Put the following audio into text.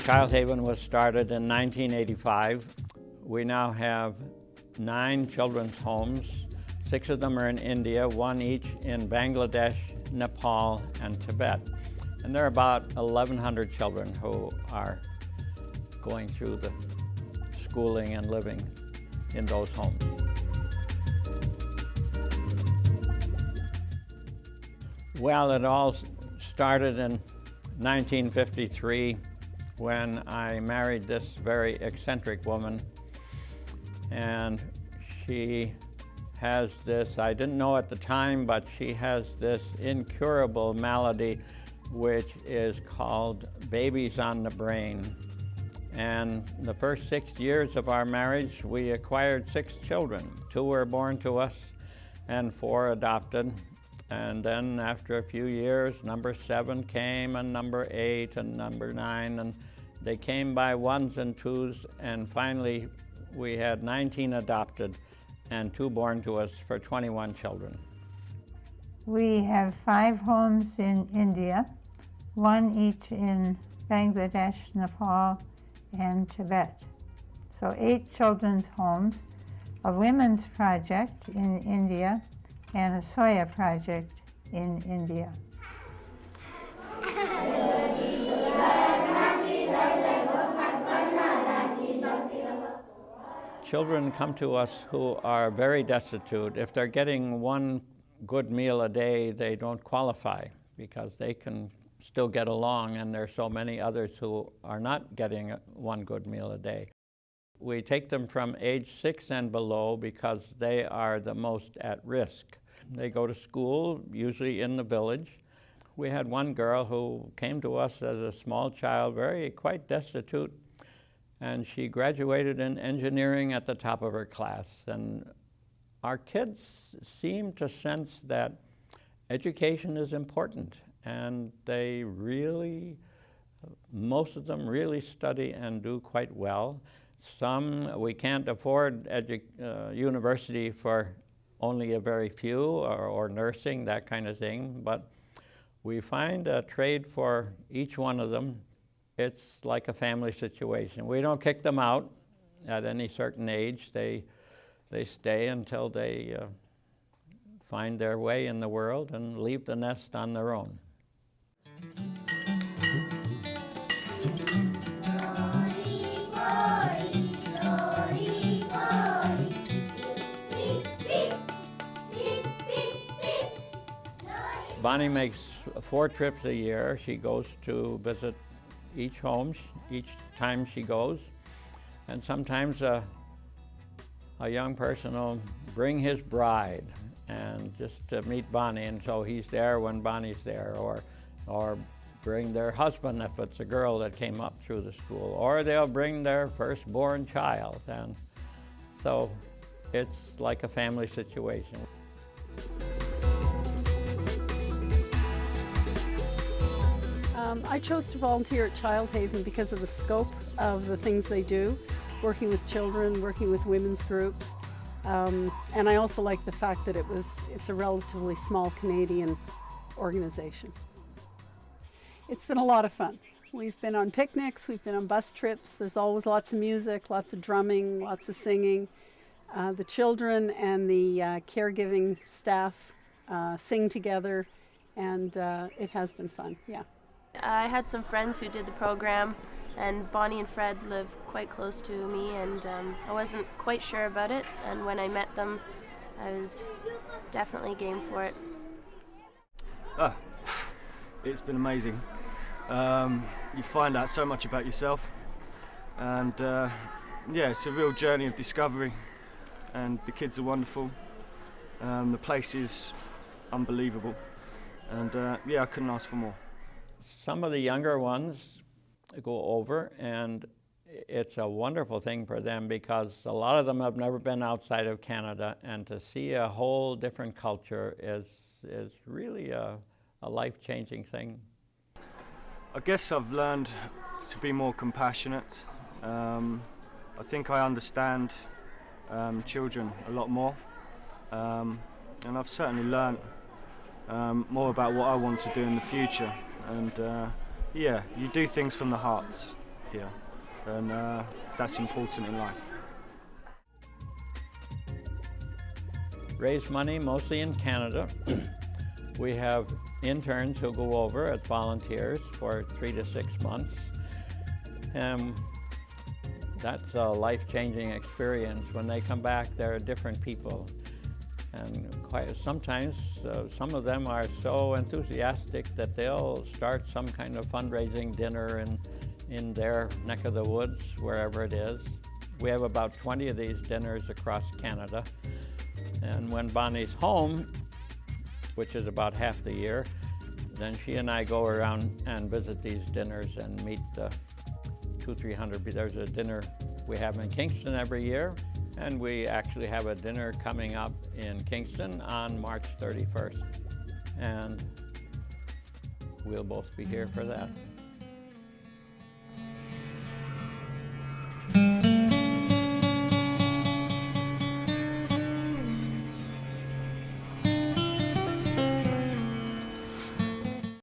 Child Haven was started in 1985. We now have 9 children's homes. 6 of them are in India, 1 each in Bangladesh, Nepal, and Tibet. And there are about 1,100 children who are going through the schooling and living in those homes. Well, it all started in 1953 when I married this very eccentric woman, and she has this, I didn't know at the time, but she has this incurable malady which is called babies on the brain. And the first 6 years of our marriage, we acquired 6 children. 2 were born to us and 4 adopted. And then after a few years, number 7 came, and number 8 and number 9, and they came by 1s and 2s, and finally we had 19 adopted and 2 born to us for 21 children. We have 5 homes in India, 1 each in Bangladesh, Nepal, and Tibet. So 8 children's homes, a women's project in India, and a soya project in India. Children come to us who are very destitute. If they're getting 1 good meal a day, they don't qualify because they can still get along, and there's so many others who are not getting 1 good meal a day. We take them from age 6 and below because they are the most at risk. They go to school, usually in the village. We had 1 girl who came to us as a small child, quite destitute, and she graduated in engineering at the top of her class. And our kids seem to sense that education is important, and they really, most of them really study and do quite well. Some, we can't afford university for only a very few, or nursing, that kind of thing, but we find a trade for each one of them. It's like a family situation. We don't kick them out at any certain age. They stay until they find their way in the world and leave the nest on their own. Bonnie makes 4 trips a year. She goes to visit each home each time she goes, and sometimes a young person will bring his bride and just to meet Bonnie, and so he's there when Bonnie's there, or bring their husband if it's a girl that came up through the school, or they'll bring their firstborn child, and so it's like a family situation. I chose to volunteer at Child Haven because of the scope of the things they do, working with children, working with women's groups, and I also like the fact that it's a relatively small Canadian organization. It's been a lot of fun. We've been on picnics, we've been on bus trips, there's always lots of music, lots of drumming, lots of singing. The children and the caregiving staff sing together, and it has been fun, yeah. I had some friends who did the program, and Bonnie and Fred live quite close to me, and I wasn't quite sure about it, and when I met them, I was definitely game for it. It's been amazing. You find out so much about yourself, and yeah, it's a real journey of discovery, and the kids are wonderful. The place is unbelievable, and yeah, I couldn't ask for more. Some of the younger ones go over, and it's a wonderful thing for them because a lot of them have never been outside of Canada, and to see a whole different culture is really a life-changing thing. I guess I've learned to be more compassionate. I think I understand children a lot more, and I've certainly learned more about what I want to do in the future. And yeah, you do things from the heart, here, and that's important in life. Raise money mostly in Canada. We have interns who go over as volunteers for 3 to 6 months. That's a life-changing experience. When they come back, they're different people. And sometimes some of them are so enthusiastic that they'll start some kind of fundraising dinner in their neck of the woods, wherever it is. We have about 20 of these dinners across Canada. And when Bonnie's home, which is about half the year, then she and I go around and visit these dinners and meet 200-300. There's a dinner we have in Kingston every year, and we actually have a dinner coming up in Kingston on March 31st. And we'll both be here for that.